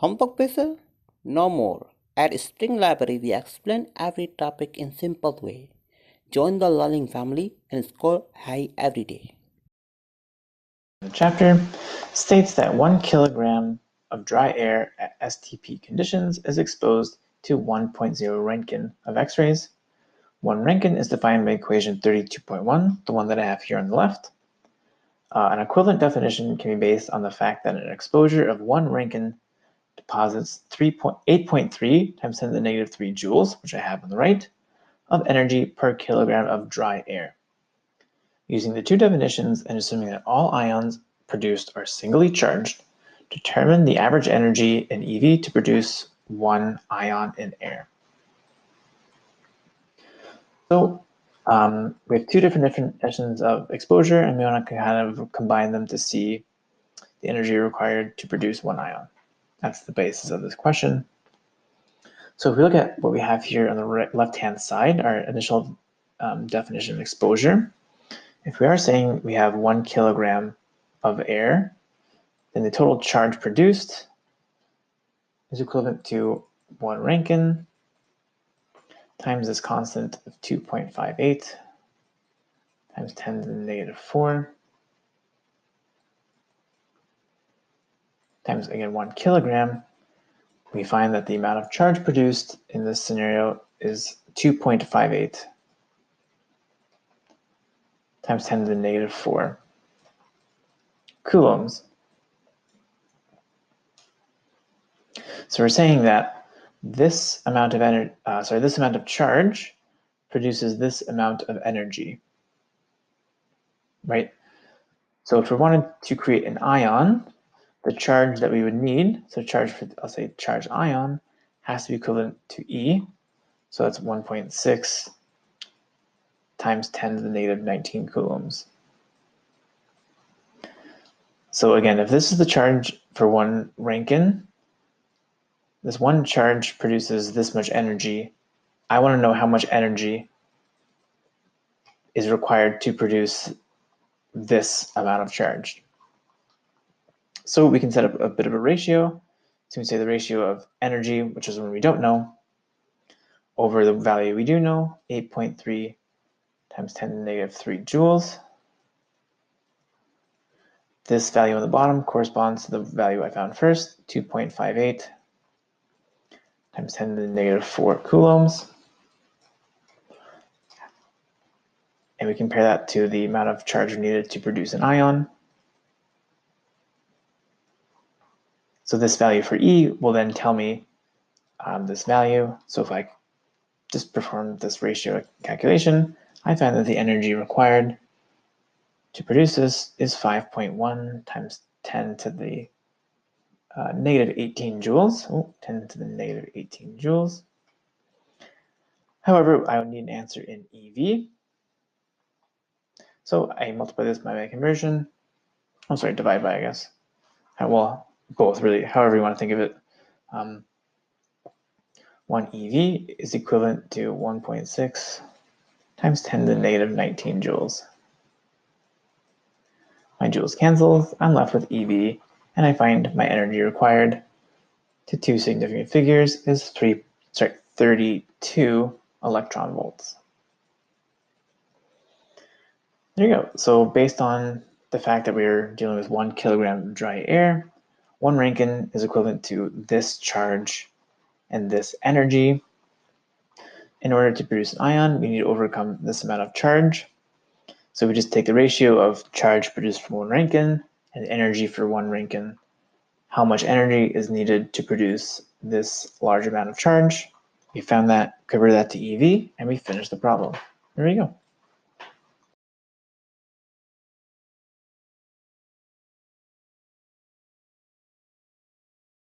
Homework busy? No more. At Spring Library, we explain every topic in simple way. Join the learning family and score high every day. The chapter states that 1 kilogram of dry air at STP conditions is exposed to 1.0 roentgen of X-rays. 1 roentgen is defined by equation 32.1, the one that I have here on the left. An equivalent definition can be based on the fact that an exposure of 1 roentgen deposits 8.3 times 10 to the negative 3 joules, which I have on the right, of energy per kilogram of dry air. Using the two definitions and assuming that all ions produced are singly charged, determine the average energy in EV to produce one ion in air. So we have two different definitions of exposure, and we want to kind of combine them to see the energy required to produce one ion. That's the basis of this question. So if we look at what we have here on the left-hand side, our initial definition of exposure, if we are saying we have 1 kilogram of air, then the total charge produced is equivalent to 1 roentgen times this constant of 2.58 times 10 to the negative 4 times, again, 1 kilogram. We find that the amount of charge produced in this scenario is 2.58 times 10 to the negative 4 coulombs. So we're saying that this amount of charge produces this amount of energy, right? So if we wanted to create an ion, the charge that we would need, so charge for, I'll say charge ion, has to be equivalent to E. So that's 1.6 times 10 to the negative 19 coulombs. So again, if this is the charge for 1 roentgen, this one charge produces this much energy. I want to know how much energy is required to produce this amount of charge. So we can set up a bit of a ratio. So we say the ratio of energy, which is one we don't know, over the value we do know, 8.3 times 10 to the negative 3 joules. This value on the bottom corresponds to the value I found first, 2.58 times 10 to the negative 4 coulombs. And we compare that to the amount of charge needed to produce an ion. So this value for E will then tell me this value. So if I just perform this ratio calculation, I find that the energy required to produce this is 5.1 times 10 to the negative 18 joules. 10 to the negative 18 joules. However, I would need an answer in EV. So I multiply this by my conversion. I'm sorry, divide by, I guess. Well, both really, however you want to think of it. 1 EV is equivalent to 1.6 times 10 to the negative 19 joules. My joules cancels, I'm left with EV, and I find my energy required to two significant figures is 32 electron volts. There you go. So based on the fact that we're dealing with 1 kilogram of dry air, 1 roentgen is equivalent to this charge and this energy. In order to produce an ion, we need to overcome this amount of charge. So we just take the ratio of charge produced for 1 roentgen and energy for 1 roentgen. How much energy is needed to produce this large amount of charge? We found that, converted that to EV, and we finished the problem. There you go.